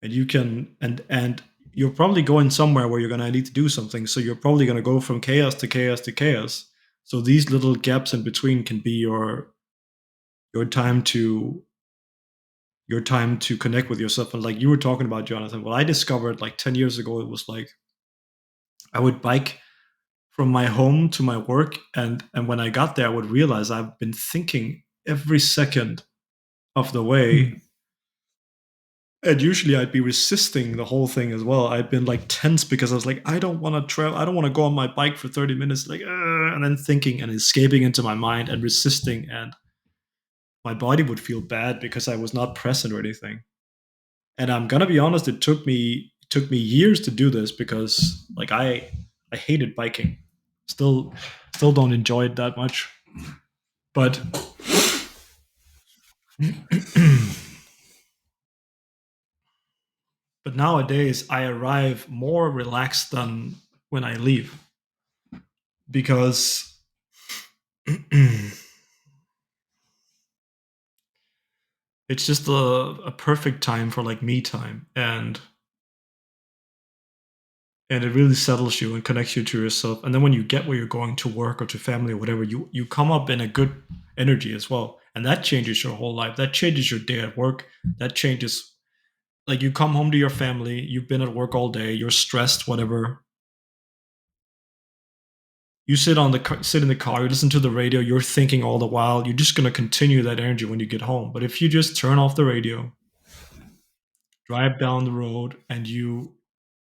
And you can and you're probably going somewhere where you're going to need to do something. So you're probably going to go from chaos to chaos to chaos. So these little gaps in between can be your time to your time to connect with yourself. And like you were talking about, Jonathan, what I discovered like 10 years ago, it was like I would bike from my home to my work. And when I got there, I would realize I've been thinking every second of the way. Mm. And usually I'd be resisting the whole thing as well. I'd been like tense because I was like, I don't want to travel. I don't want to go on my bike for 30 minutes, like, and then thinking and escaping into my mind and resisting. And my body would feel bad because I was not present or anything. And I'm gonna be honest, it took me years to do this because like I hated biking. Still still don't enjoy it that much. But but nowadays I arrive more relaxed than when I leave because it's just a perfect time for like me time and it really settles you and connects you to yourself. And then when you get where you're going to work or to family or whatever, you come up in a good energy as well, and that changes your whole life. That changes your day at work. That changes like you come home to your family. You've been at work all day. You're stressed, whatever. You sit in the car. You listen to the radio. You're thinking all the while. You're just gonna continue that energy when you get home. But if you just turn off the radio, drive down the road and you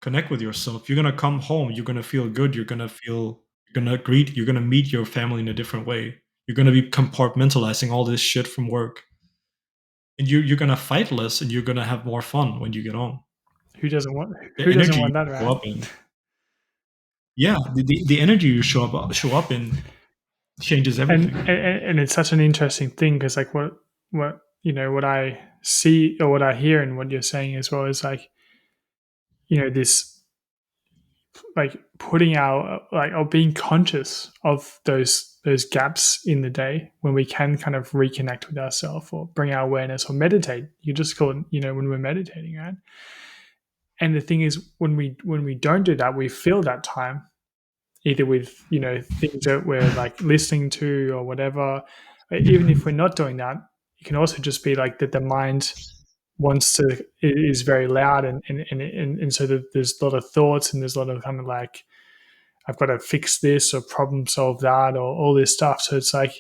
connect with yourself, you're gonna come home, you're gonna feel good, you're gonna meet your family in a different way. You're gonna be compartmentalizing all this shit from work. And you're gonna fight less and you're gonna have more fun when you get home. Who doesn't want The who doesn't energy you want that, show right? up in. Yeah, the energy you show up in changes and everything. and it's such an interesting thing because like what what I see or what I hear and what you're saying as well is like this like putting our like or being conscious of those gaps in the day when we can kind of reconnect with ourselves or bring our awareness or meditate. You just call it when we're meditating, right? And the thing is when we don't do that, we fill that time either with things that we're like listening to or whatever. Even if we're not doing that, it can also just be like that the mind wants to is very loud and so that there's a lot of thoughts and there's a lot of kind of like I've got to fix this or problem solve that or all this stuff. So it's like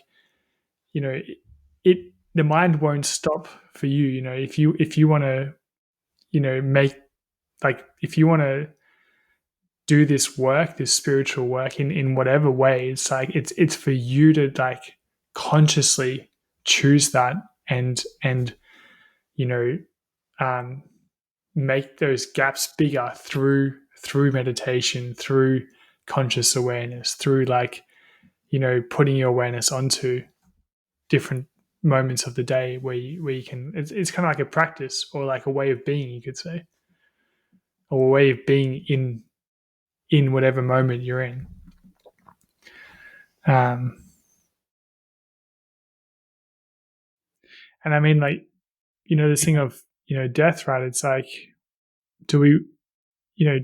it the mind won't stop for you. If you want to make like if you want to do this work, this spiritual work in whatever way, it's like it's for you to like consciously choose that and you know um, make those gaps bigger through meditation, through conscious awareness, through like putting your awareness onto different. moments of the day where you can, it's kind of like a practice or like a way of being, you could say, or a way of being in whatever moment you're in. Um, and I mean, like, this thing of, death, right? It's like, do we, you know,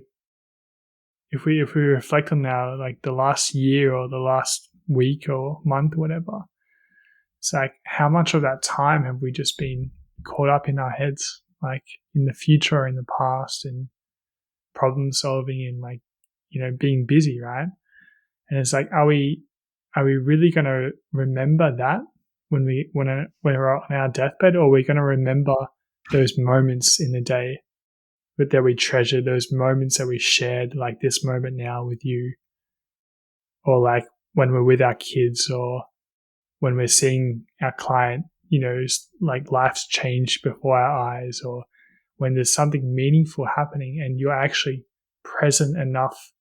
if we reflect on now, like the last year or the last week or month or whatever, it's like, how much of that time have we just been caught up in our heads, like in the future, in the past, and problem solving, and like, being busy, right? And it's like, are we really going to remember that when we're on our deathbed, or are we going to remember those moments in the day that we treasure, those moments that we shared, like this moment now with you, or like when we're with our kids, or when we're seeing our client, like life's changed before our eyes, or when there's something meaningful happening and you're actually present enough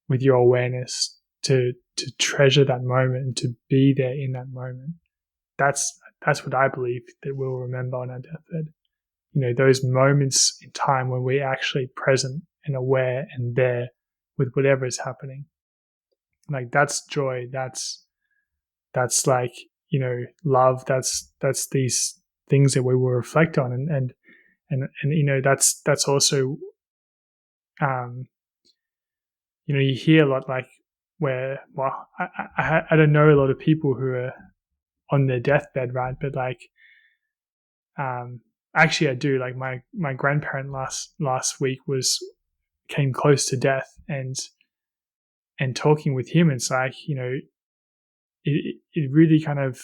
with your awareness to treasure that moment and to be there in that moment. That's what I believe that we'll remember on our deathbed. Those moments in time when we're actually present and aware and there with whatever is happening. Like, that's joy. That's like, love. That's these things that we will reflect on, and that's also, you hear a lot, like, where, well, I don't know a lot of people who are on their deathbed, right? But like, actually I do. Like, my grandparent last week came close to death, and talking with him, it's like, it really kind of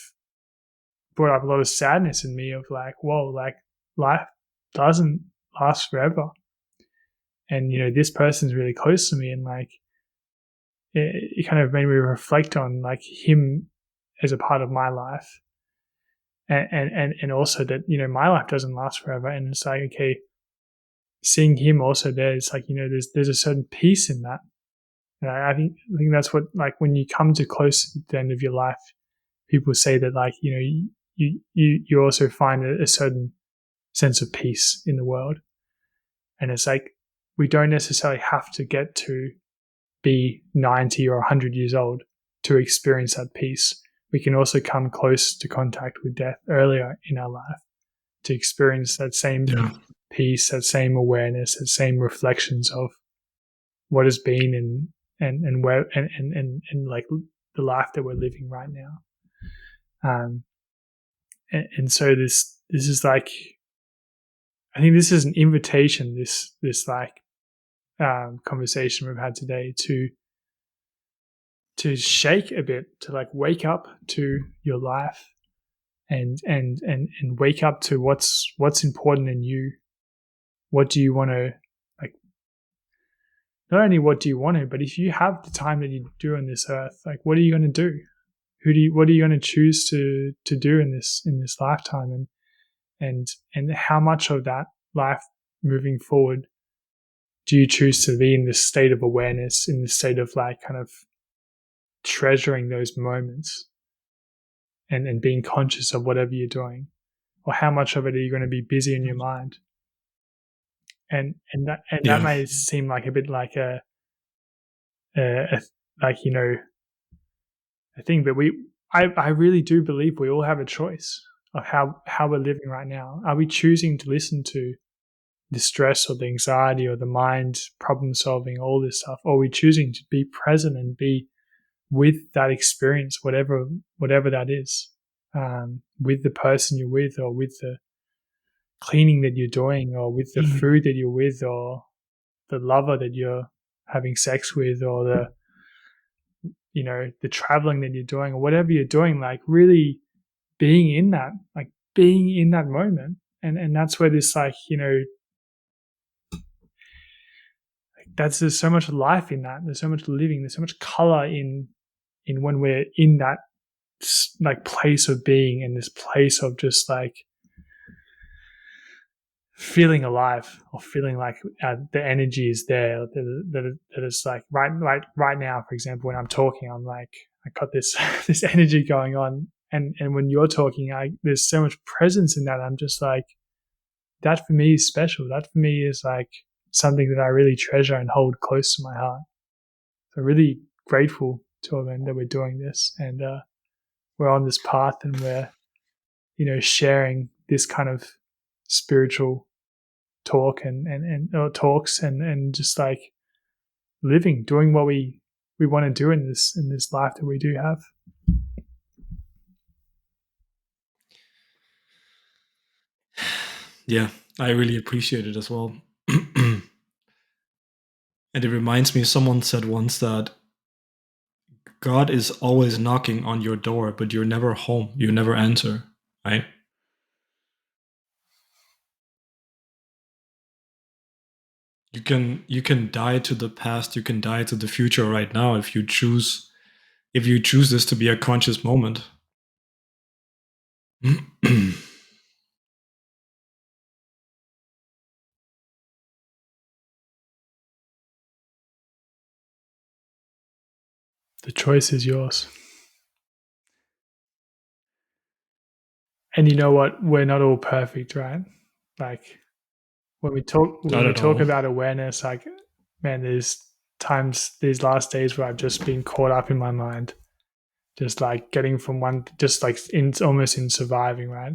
brought up a lot of sadness in me of like, whoa, like, life doesn't last forever. And, this person's really close to me, and like, it kind of made me reflect on like him as a part of my life. And also that, my life doesn't last forever. And it's like, okay, seeing him also there, it's like, there's a certain peace in that. And I think that's what, like, when you come to close to the end of your life, people say that, like, you also find a certain sense of peace in the world. And it's like, we don't necessarily have to get to be 90 or 100 years old to experience that peace. We can also come close to contact with death earlier in our life to experience that same peace, that same awareness, that same reflections of what has been, and where, and like the life that we're living right now. And so this is like, I think this is an invitation, this like conversation we've had today, to shake a bit, to like wake up to your life, and wake up to what's important in you. What do you want to, like, not only what do you want to, but if you have the time that you do on this earth, like, what are you going to do? What are you going to choose to do in this lifetime? And how much of that life moving forward do you choose to be in this state of awareness, in this state of like kind of treasuring those moments, and being conscious of whatever you're doing? Or how much of it are you going to be busy in your mind? And that may seem like a bit like a like, a thing, but I really do believe we all have a choice of how we're living right now. Are we choosing to listen to the stress or the anxiety or the mind problem solving, all this stuff, or are we choosing to be present and be with that experience, whatever that is, with the person you're with, or with the cleaning that you're doing, or with the food that you're with, or the lover that you're having sex with, or the traveling that you're doing, or whatever you're doing, like really being in that, like being in that moment. And that's where this, like, there's so much life in that. There's so much living. There's so much color in when we're in that, like, place of being, and this place of just like feeling alive, or feeling like the energy is there. That it's like right now, for example, when I'm talking, I'm like, I got this this energy going on, and when you're talking, there's so much presence in that. I'm just like, that for me is special. That for me is like something that I really treasure and hold close to my heart. So really grateful to everyone that we're doing this, and we're on this path, and we're sharing this kind of spiritual talk and talks and just like living, doing what we want to do in this life that we do have. Yeah, I really appreciate it as well. And it reminds me, someone said once that God is always knocking on your door, but you're never home. You never enter, right? You can die to the past, you can die to the future right now if you choose this to be a conscious moment. The choice is yours. And you know what? We're not all perfect, right? Like when Not we at talk all. about awareness, like, man, there's times these last days where I've just been caught up in my mind, just like getting from one, just like in almost in surviving, right?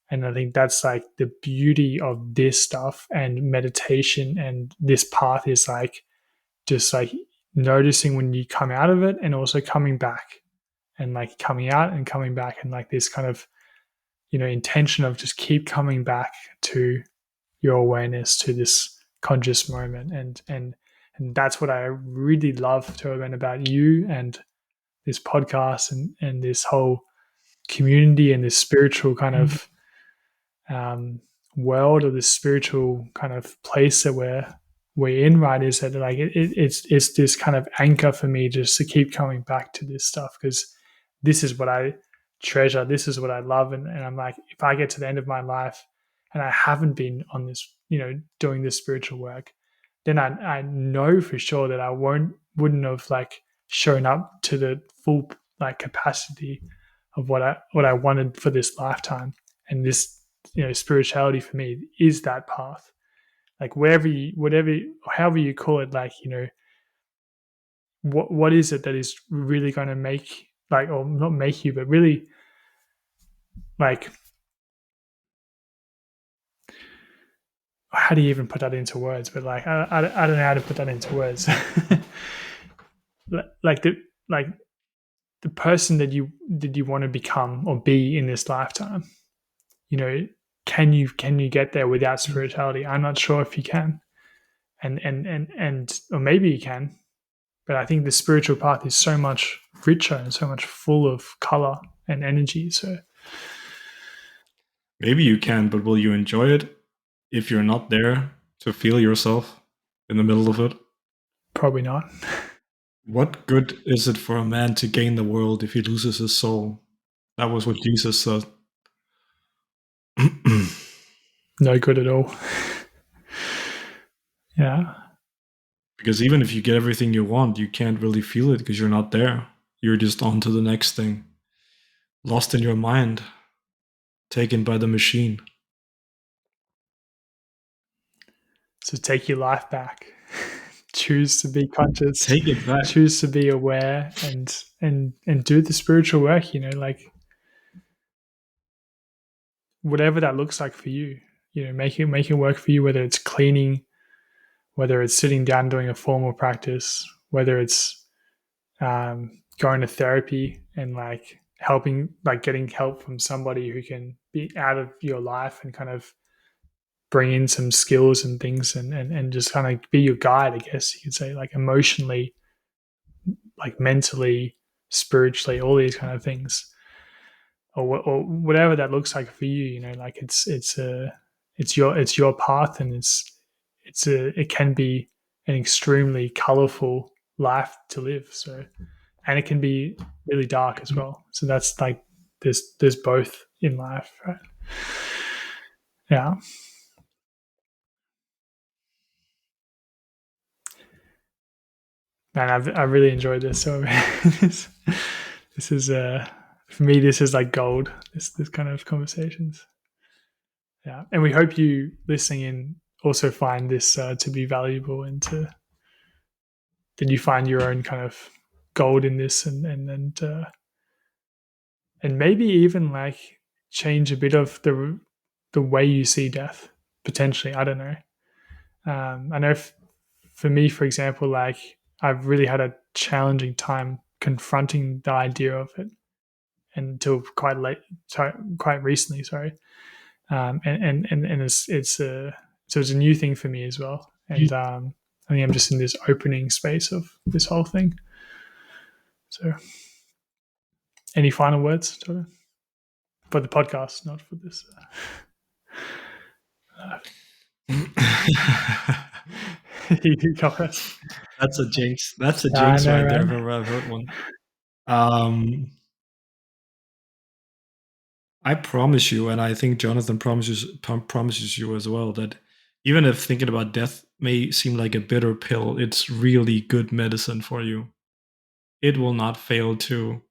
And I think that's like the beauty of this stuff and meditation, and this path is like just like noticing when you come out of it and also coming back, and like coming out and coming back, and like this kind of intention of just keep coming back to your awareness, to this conscious moment. And that's what I really love to learn about you and this podcast, and this whole community, and this spiritual kind of um, world, or this spiritual kind of place that we're in, right? Is that like it's this kind of anchor for me just to keep coming back to this stuff, because this is what I treasure, this is what I love. And I'm like, if I get to the end of my life and I haven't been on this, doing this spiritual work, then I know for sure that I wouldn't have like shown up to the full like capacity of what I wanted for this lifetime. And this, spirituality for me is that path. Like wherever you, whatever, however you call it, like, what is it that is really going to make, like, or not make you, but really like, how do you even put that into words? But like, I don't know how to put that into words. like the like the person that you want to become or be in this lifetime. You know, can you get there without spirituality? I'm not sure if you can, and or maybe you can, but I think the spiritual path is so much richer and so much full of color and energy. So Maybe you can, but will you enjoy it if you're not there to feel yourself in the middle of it? probably not. What good is it for a man to gain the world if he loses his soul? That was what Jesus said. No good at all. Yeah. Because even if you get everything you want, you can't really feel it because you're not there. You're just on to the next thing. Lost in your mind, taken by the machine. So take your life back. Choose to be conscious. Take it back. Choose to be aware, and do the spiritual work. Like whatever that looks like for you. Make it work for you. Whether it's cleaning, whether it's sitting down doing a formal practice, whether it's going to therapy and like helping, like getting help from somebody who can be out of your life and kind of bring in some skills and things, and just kind of be your guide, I guess you could say, like emotionally, like mentally, spiritually, all these kind of things, or whatever that looks like for you. Like it's your path, and it can be an extremely colorful life to live. So, and it can be really dark as well. So that's like there's both in life, right? Yeah. Man, I've really enjoyed this. So this has for me, this is like gold. This kind of conversations. Yeah, and we hope you listening in also find this to be valuable, and that you find your own kind of gold in this, and maybe even like change a bit of the way you see death potentially. I don't know. I know for me, for example, like I've really had a challenging time confronting the idea of it until quite late, quite recently. Sorry, and it's a so it's a new thing for me as well. And I think I'm just in this opening space of this whole thing. So, any final words, Jordan? For the podcast, not for this. You go first. That's a jinx. That's a I jinx know, right there if right? ever I've heard one. Um, I promise you, and I think Jonathan promises you as well, that even if thinking about death may seem like a bitter pill, it's really good medicine for you. It will not fail to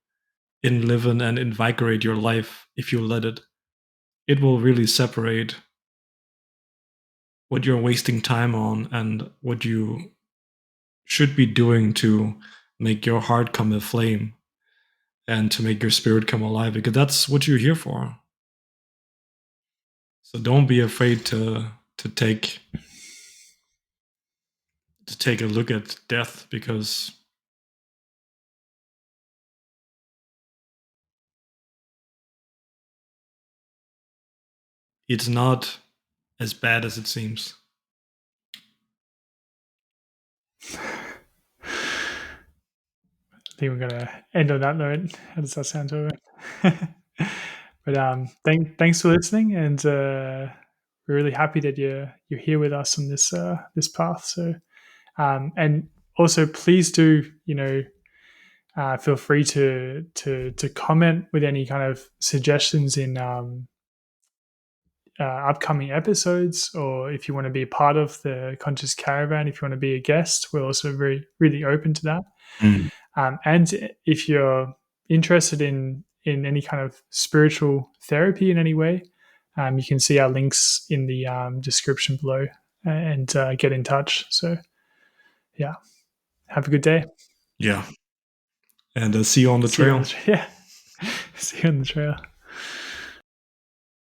enliven and invigorate your life if you let it. It will really separate what you're wasting time on and what you should be doing to make your heart come aflame and to make your spirit come alive, because that's what you're here for. So don't be afraid to take a look at death, because it's not as bad as it seems. I think we're gonna end on that note. How does that sound to it? But thanks for listening, and we're really happy that you're here with us on this path. So and also please do feel free to comment with any kind of suggestions in upcoming episodes, or if you want to be a part of the Conscious Caravan, if you want to be a guest, we're also very really open to that. Mm. And if you're interested in any kind of spiritual therapy in any way, you can see our links in the description below and get in touch. So yeah, have a good day. Yeah. And see you on the See you on trail. the yeah. See you on the trail.